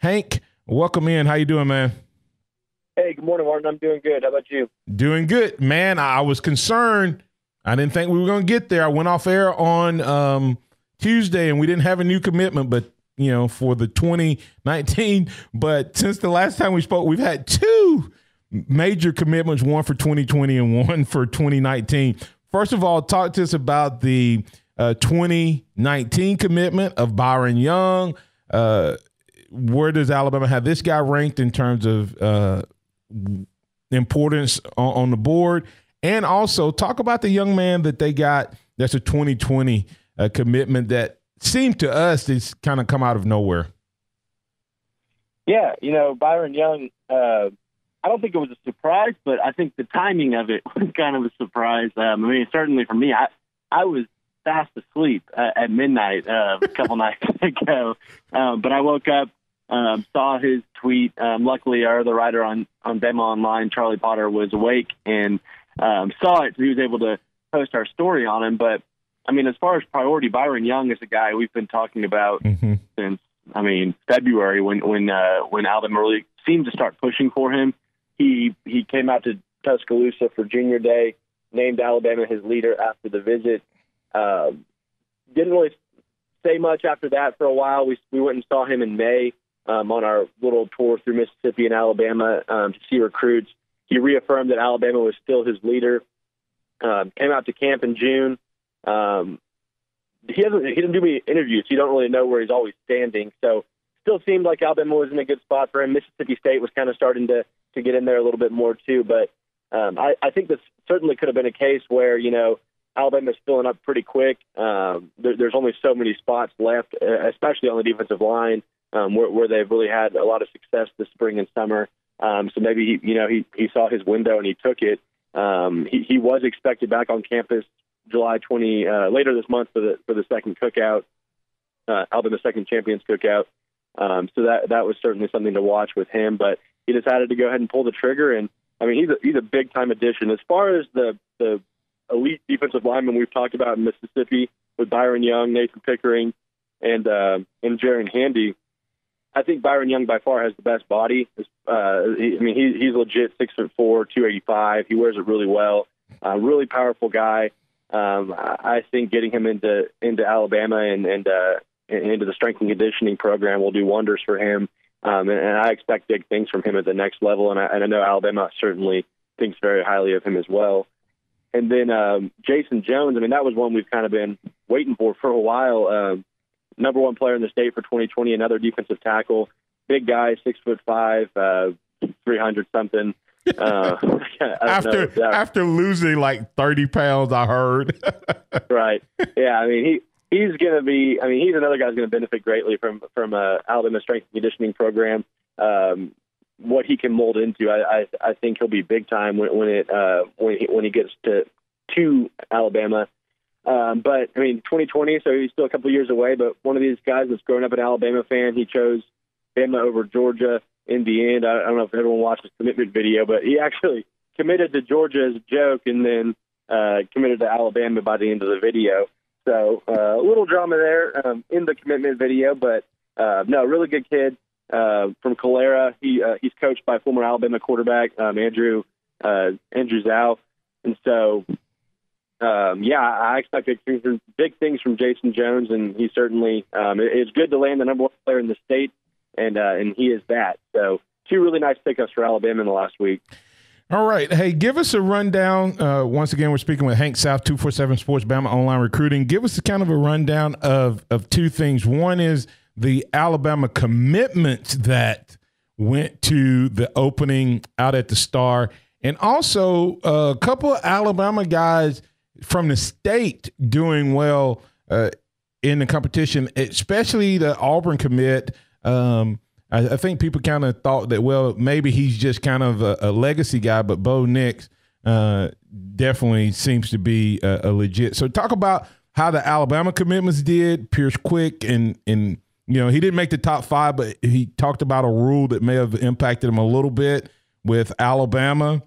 Hank, welcome in. How you doing, man? Hey, good morning, Martin. I'm doing good. How about you? Doing good, man. I was concerned. I didn't think we were going to get there. I went off air on Tuesday, and we didn't have a new commitment, but for the 2019. But since the last time we spoke, we've had two major commitments, one for 2020 and one for 2019. First of all, talk to us about the 2019 commitment of Byron Young. Where does Alabama have this guy ranked in terms of importance on the board? And also talk about the young man that they got that's a 2020 commitment that seemed to us to kind of come out of nowhere. Yeah, Byron Young, I don't think it was a surprise, but I think the timing of it was kind of a surprise. Certainly for me, I was fast asleep at midnight a couple nights ago, but I woke up, saw his tweet. Luckily, our other writer on Bama Online, Charlie Potter, was awake and saw it, so he was able to post our story on him. But as far as priority, Byron Young is a guy we've been talking about since February when Alabama really seemed to start pushing for him. He came out to Tuscaloosa for Junior Day, named Alabama his leader after the visit. Didn't really say much after that for a while. We went and saw him in May on our little tour through Mississippi and Alabama to see recruits. He reaffirmed that Alabama was still his leader. Came out to camp in June. He didn't do any interviews. So you don't really know where he's always standing. So still seemed like Alabama was in a good spot for him. Mississippi State was kind of starting to get in there a little bit more too. But I think this certainly could have been a case where, Alabama's filling up pretty quick. There's only so many spots left, especially on the defensive line, where they've really had a lot of success this spring and summer. So maybe he saw his window and he took it. He was expected back on campus July 20 later this month for the second cookout, Alabama second champions cookout. So that was certainly something to watch with him. But he decided to go ahead and pull the trigger, and he's a big time addition as far as the elite defensive linemen we've talked about in Mississippi with Byron Young, Nathan Pickering, and Jaron Handy. I think Byron Young by far has the best body. He's legit 6'4", 285. He wears it really well. Really powerful guy. I think getting him into Alabama and into the strength and conditioning program will do wonders for him. And I expect big things from him at the next level. And I know Alabama certainly thinks very highly of him as well. And then Jason Jones, that was one we've kind of been waiting for a while. Number one player in the state for 2020, another defensive tackle, big guy, 6'5", 300 something. After losing like 30 pounds, I heard. Right. Yeah. He's going to be. He's another guy who's going to benefit greatly from Alabama strength and conditioning program. What he can mold into, I think he'll be big time when he gets to Alabama. But 2020, so he's still a couple of years away. But one of these guys that's grown up an Alabama fan, he chose Bama over Georgia in the end. I don't know if everyone watched his commitment video, but he actually committed to Georgia as a joke and then committed to Alabama by the end of the video. So a little drama there in the commitment video, but no, really good kid. From Calera, he's coached by former Alabama quarterback Andrew Zhao, and so I expect big things from Jason Jones, and he certainly it's good to land the number one player in the state, and he is that. So two really nice pickups for Alabama in the last week. All right. Hey, give us a rundown. Once again, we're speaking with Hank South, 247 Sports, Bama Online Recruiting. Give us kind of a rundown of two things. One is the Alabama commitments that went to the opening out at the Star, and also a couple of Alabama guys from the state doing well in the competition, especially the Auburn commit. I think people kind of thought that, well, maybe he's just kind of a legacy guy, but Bo Nix definitely seems to be a legit. So talk about how the Alabama commitments did. Pierce Quick, and he didn't make the top 5, but he talked about a rule that may have impacted him a little bit with Alabama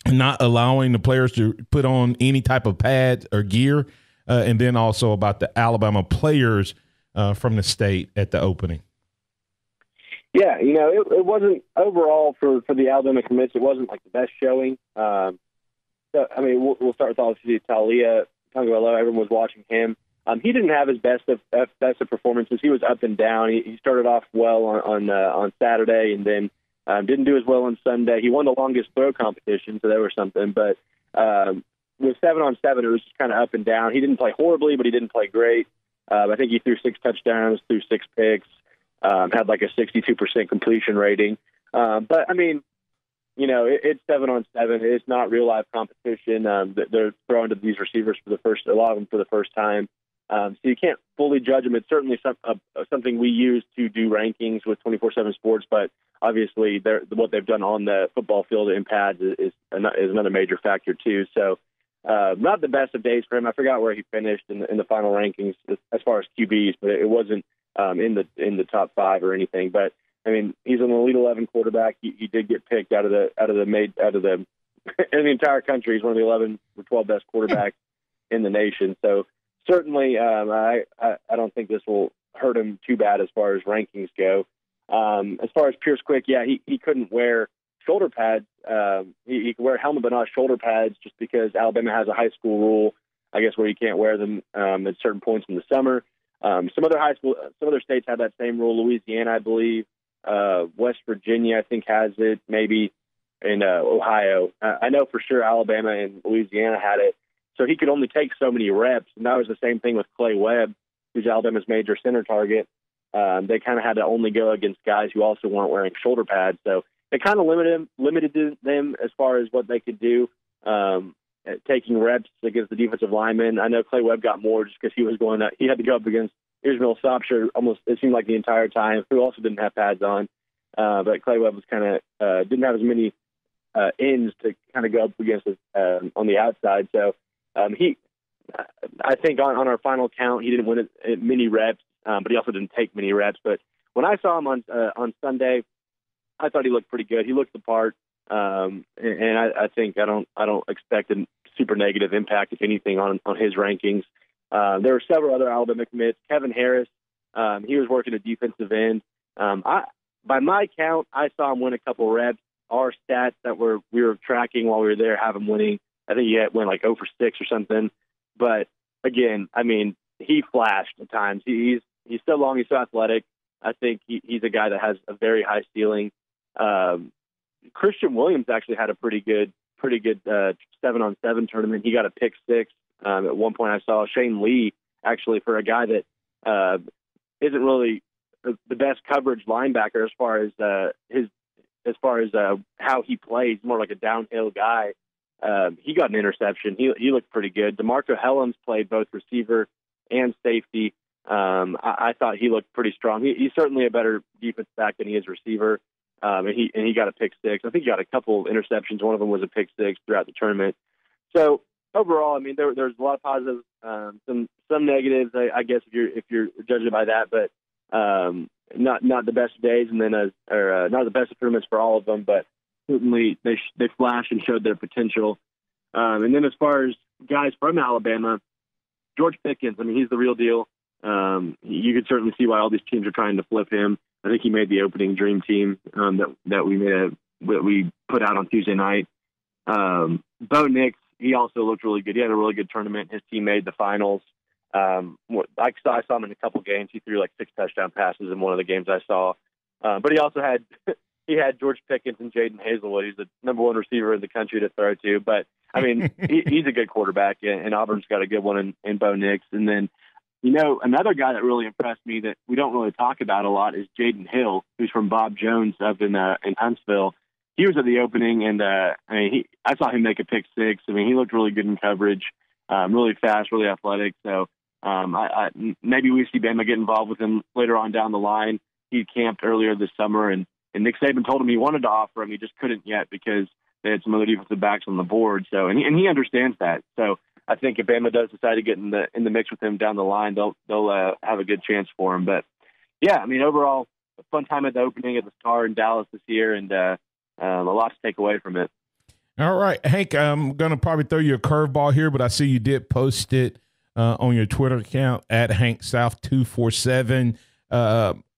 not allowing the players to put on any type of pads or gear, and then also about the Alabama players from the state at the opening. Yeah, it wasn't overall for the Alabama commits. It wasn't like the best showing. So, I mean, we'll start with obviously Talia Tagovailoa. Everyone was watching him. He didn't have his best of performances. He was up and down. He started off well on Saturday, and then didn't do as well on Sunday. He won the longest throw competition, so there was something. But with 7-on-7, it was just kind of up and down. He didn't play horribly, but he didn't play great. I think he threw 6 touchdowns, threw 6 picks. Had like a 62% completion rating. But, I mean, it's 7-on-7. It's not real life competition. They're throwing to these receivers a lot of them for the first time. So you can't fully judge them. It's certainly something we use to do rankings with 24/7 Sports, but obviously what they've done on the football field in pads is another major factor too. So not the best of days for him. I forgot where he finished in the final rankings as far as QBs, but it wasn't in the top 5 or anything. But I mean, he's an Elite 11 quarterback. He did get picked out of the in the entire country. He's one of the 11 or 12 best quarterbacks in the nation. So certainly, I don't think this will hurt him too bad as far as rankings go. As far as Pierce Quick, yeah, he couldn't wear shoulder pads. He could wear a helmet, but not shoulder pads, just because Alabama has a high school rule, I guess, where you can't wear them at certain points in the summer. Some other states have that same rule. Louisiana, I believe. West Virginia, I think, has it. Maybe in Ohio. I know for sure Alabama and Louisiana had it. So he could only take so many reps, and that was the same thing with Clay Webb, who's Alabama's major center target. They kind of had to only go against guys who also weren't wearing shoulder pads. So it kind of limited them as far as what they could do, taking reps against the defensive linemen. I know Clay Webb got more just because he had to go up against Ismail Sopsher almost, it seemed like, the entire time, who also didn't have pads on. But Clay Webb was kind of didn't have as many ends to kind of go up against on the outside. So I think on our final count, he didn't win it many reps, but he also didn't take many reps. But when I saw him on Sunday, I thought he looked pretty good. He looked the part, and I think I don't expect a super negative impact, if anything, on his rankings. There were several other Alabama commits. Kevin Harris, he was working at defensive end. By my count, I saw him win a couple reps. Our stats that we were tracking while we were there have him winning. I think he went like 0 for 6 or something. But again, I mean, he flashed at times. He's so long, he's so athletic. I think he's a guy that has a very high ceiling. Christian Williams actually had a pretty good 7-on-7 tournament. He got a pick 6. At one point I saw Shane Lee, actually, for a guy that isn't really the best coverage linebacker as far as how he plays, more like a downhill guy. He got an interception. He looked pretty good. DeMarco Hellams played both receiver and safety. I thought he looked pretty strong. He's certainly a better defense back than he is receiver. And he got a pick 6. I think he got a couple interceptions. One of them was a pick 6 throughout the tournament. So overall, I mean, there's a lot of positives, some negatives, I guess, if you're judging by that, but not the best days, and then not the best tournaments for all of them, but certainly they flashed and showed their potential. And then as far as guys from Alabama, George Pickens, I mean, he's the real deal. You could certainly see why all these teams are trying to flip him. I think he made the opening dream team that we put out on Tuesday night. Bo Nix, he also looked really good. He had a really good tournament. His team made the finals. I saw him in a couple games. He threw like 6 touchdown passes in one of the games I saw. But he also had George Pickens and Jaden Hazelwood. He's the number 1 receiver in the country to throw to. But I mean, he's a good quarterback, and Auburn's got a good one in Bo Nix. And then, another guy that really impressed me that we don't really talk about a lot is Jaden Hill, who's from Bob Jones up in Huntsville. He was at the opening, and I saw him make a pick 6. I mean, he looked really good in coverage, really fast, really athletic. So maybe we see Bama get involved with him later on down the line. He camped earlier this summer, and Nick Saban told him he wanted to offer him. He just couldn't yet because they had some other defensive backs on the board. So, and he understands that. So I think if Bama does decide to get in the mix with him down the line, they'll have a good chance for him. But yeah, I mean, overall, a fun time at the opening at the Star in Dallas this year, and a lot to take away from it. All right, Hank, I'm going to probably throw you a curveball here, but I see you did post it on your Twitter account at HankSouth247.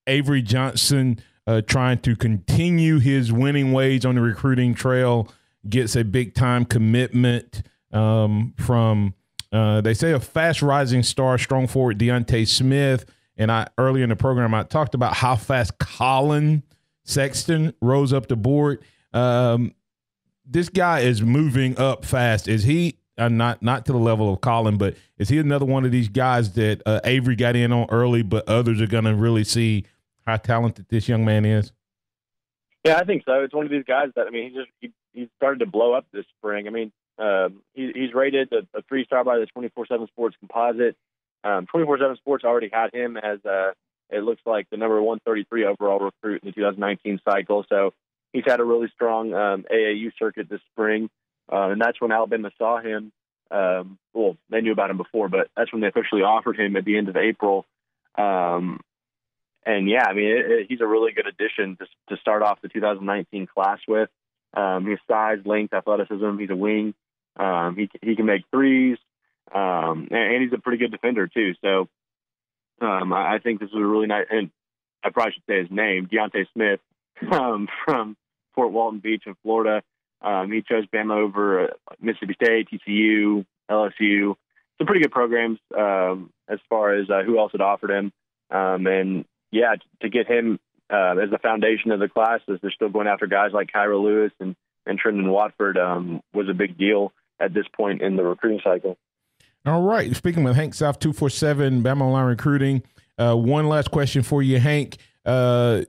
Avery Johnson trying to continue his winning ways on the recruiting trail, gets a big-time commitment from, they say, a fast-rising star, strong forward Deonte Smith. And earlier in the program, I talked about how fast Colin Sexton rose up the board. This guy is moving up fast. Is he not to the level of Colin, but is he another one of these guys that Avery got in on early, but others are going to really see how talented this young man is? Yeah, I think so. It's one of these guys that, I mean, he started to blow up this spring. I mean, he's rated a 3-star by the 24/7 Sports composite. 24/7 Sports already had him as it looks like the number 133 overall recruit in the 2019 cycle. So he's had a really strong AAU circuit this spring, and that's when Alabama saw him. Well, they knew about him before, but that's when they officially offered him at the end of April. And yeah, I mean, he's a really good addition to start off the 2019 class with. His size, length, athleticism. He's a wing. He can make threes, and he's a pretty good defender too. So I think this is a really nice. And I probably should say his name, Deonte Smith, from Fort Walton Beach in Florida. He chose Bama over Mississippi State, TCU, LSU. Some pretty good programs as far as who else had offered him. And yeah, to get him as the foundation of the class, as they're still going after guys like Kyra Lewis and Trendon Watford, was a big deal at this point in the recruiting cycle. All right. Speaking with Hank South 247, Bama Online Recruiting. One last question for you, Hank. Kind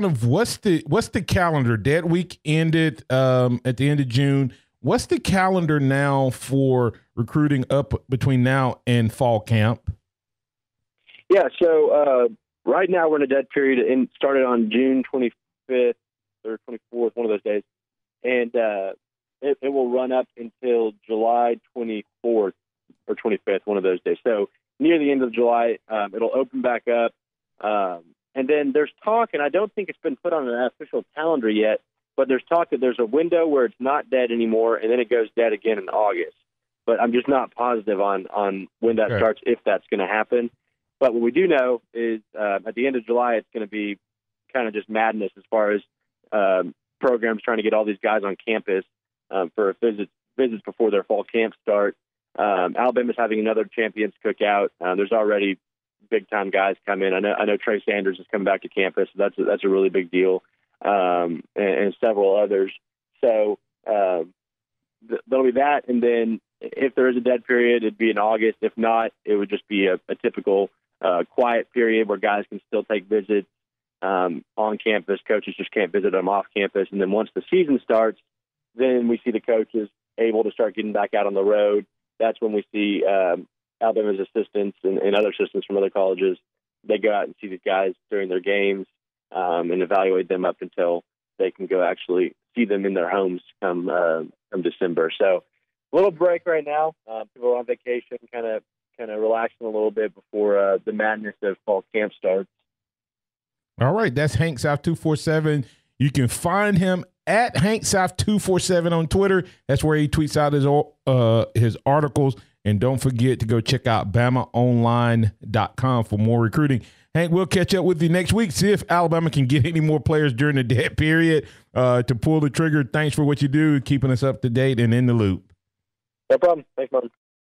of what's the calendar? Dead week ended at the end of June. What's the calendar now for recruiting up between now and fall camp? Yeah, so right now we're in a dead period and started on June 25th or 24th, one of those days. And it will run up until July 24th or 25th, one of those days. So near the end of July, it'll open back up. And then there's talk, and I don't think it's been put on an official calendar yet, but there's talk that there's a window where it's not dead anymore, and then it goes dead again in August. But I'm just not positive on when that starts, if that's going to happen. But what we do know is at the end of July, it's going to be kind of just madness as far as programs trying to get all these guys on campus for visits before their fall camp start. Alabama's having another champions cookout. There's already big-time guys come in. I know Trey Sanders is coming back to campus. So that's a really big deal, and several others. So there'll be that, and then if there is a dead period, it'd be in August. If not, it would just be a typical quiet period where guys can still take visits on campus. Coaches just can't visit them off campus. And then once the season starts, then we see the coaches able to start getting back out on the road. That's when we see Alabama's assistants and other assistants from other colleges. They go out and see these guys during their games and evaluate them up until they can go actually see them in their homes come December. So a little break right now. People are on vacation, kind of relaxing a little bit before the madness of fall camp starts. All right, that's Hank South 247. You can find him at Hank South 247 on Twitter. That's where he tweets out his articles. And don't forget to go check out BamaOnline.com for more recruiting. Hank, we'll catch up with you next week. See if Alabama can get any more players during the dead period to pull the trigger. Thanks for what you do, keeping us up to date and in the loop. No problem. Thanks, Martin.